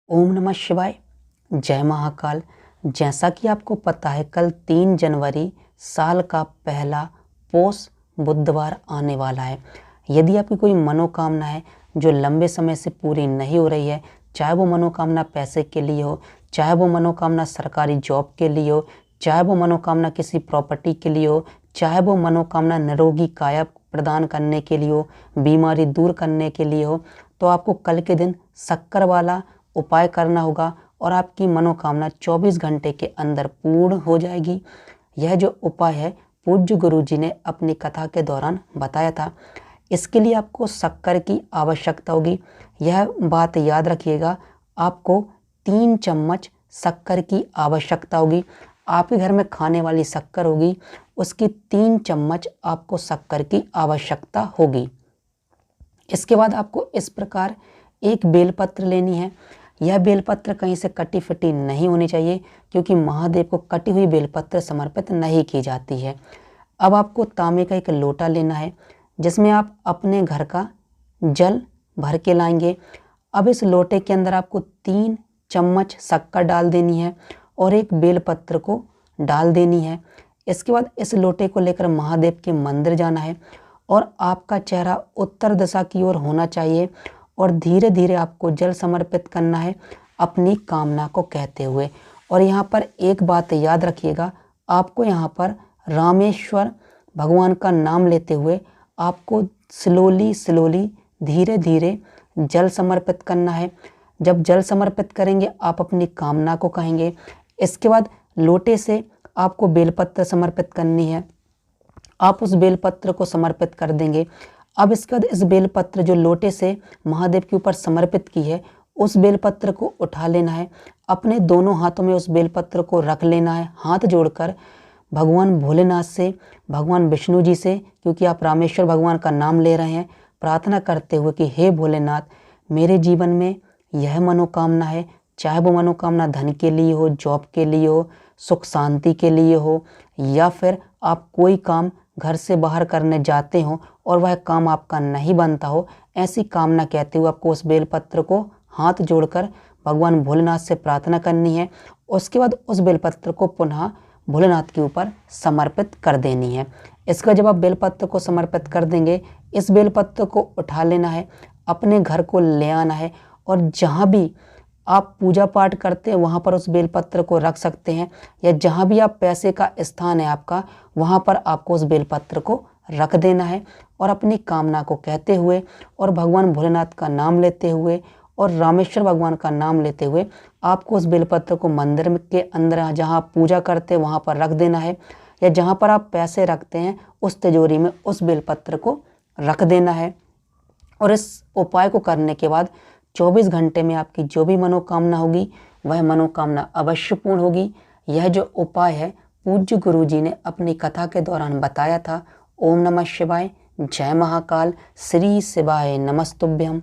ओम नमः शिवाय। जय महाकाल। जैसा कि आपको पता है, कल 3 जनवरी साल का पहला पौष बुधवार आने वाला है। यदि आपकी कोई मनोकामना है जो लंबे समय से पूरी नहीं हो रही है, चाहे वो मनोकामना पैसे के लिए हो, चाहे वो मनोकामना सरकारी जॉब के लिए हो, चाहे वो मनोकामना किसी प्रॉपर्टी के लिए हो, चाहे वो मनोकामना निरोगी काया प्रदान करने के लिए हो, बीमारी दूर करने के लिए हो, तो आपको कल के दिन शक्कर वाला उपाय करना होगा और आपकी मनोकामना 24 घंटे के अंदर पूर्ण हो जाएगी। यह जो उपाय है पूज्य गुरु जी ने अपनी कथा के दौरान बताया था। इसके लिए आपको शक्कर की आवश्यकता होगी। यह बात याद रखिएगा, आपको 3 चम्मच शक्कर की आवश्यकता होगी। आपके घर में खाने वाली शक्कर होगी, उसकी 3 चम्मच आपको शक्कर की आवश्यकता होगी। इसके बाद आपको इस प्रकार एक बेलपत्र लेनी है। यह बेलपत्र कहीं से कटी फटी नहीं होनी चाहिए, क्योंकि महादेव को कटी हुई बेलपत्र समर्पित नहीं की जाती है। अब आपको तांबे का एक लोटा लेना है, जिसमें आप अपने घर का जल भर के लाएंगे। अब इस लोटे के अंदर आपको 3 चम्मच शक्कर डाल देनी है और एक बेलपत्र को डाल देनी है। इसके बाद इस लोटे को लेकर महादेव के मंदिर जाना है और आपका चेहरा उत्तर दिशा की ओर होना चाहिए और धीरे धीरे आपको जल समर्पित करना है अपनी कामना को कहते हुए। और यहाँ पर एक बात याद रखिएगा, आपको यहाँ पर रामेश्वर भगवान का नाम लेते हुए आपको स्लोली धीरे धीरे जल समर्पित करना है। जब जल समर्पित करेंगे आप अपनी कामना को कहेंगे। इसके बाद लोटे से आपको बेलपत्र समर्पित करनी है। आप उस बेलपत्र को समर्पित कर देंगे। अब इसके बाद इस बेलपत्र जो लोटे से महादेव के ऊपर समर्पित की है, उस बेलपत्र को उठा लेना है। अपने दोनों हाथों में उस बेलपत्र को रख लेना है, हाथ जोड़कर भगवान भोलेनाथ से, भगवान विष्णु जी से, क्योंकि आप रामेश्वर भगवान का नाम ले रहे हैं, प्रार्थना करते हुए कि हे भोलेनाथ, मेरे जीवन में यह मनोकामना है, चाहे वो मनोकामना धन के लिए हो, जॉब के लिए हो, सुख शांति के लिए हो, या फिर आप कोई काम घर से बाहर करने जाते हो और वह काम आपका नहीं बनता हो, ऐसी कामना कहते हुए आपको उस बेलपत्र को हाथ जोड़कर भगवान भोलेनाथ से प्रार्थना करनी है। उसके बाद उस बेलपत्र को पुनः भोलेनाथ के ऊपर समर्पित कर देनी है। इसका जब आप बेलपत्र को समर्पित कर देंगे, इस बेलपत्र को उठा लेना है, अपने घर को ले आना है और जहाँ भी आप पूजा पाठ करते हैं वहाँ पर उस बेलपत्र को रख सकते हैं, या जहाँ भी आप पैसे का स्थान है आपका, वहाँ पर आपको उस बेलपत्र को रख देना है और अपनी कामना को कहते हुए और भगवान भोलेनाथ का नाम लेते हुए और रामेश्वर भगवान का नाम लेते हुए आपको उस बेलपत्र को मंदिर के अंदर जहाँ आप पूजा करते हैं वहाँ पर रख देना है, या जहाँ पर आप पैसे रखते हैं उस तिजोरी में उस बेलपत्र को रख देना है। और इस उपाय को करने के बाद 24 घंटे में आपकी जो भी मनोकामना होगी वह मनोकामना अवश्य पूर्ण होगी। यह जो उपाय है पूज्य गुरु जी ने अपनी कथा के दौरान बताया था। ओम नमः शिवाय। जय महाकाल। श्री शिवाय नमस्तुभ्यम।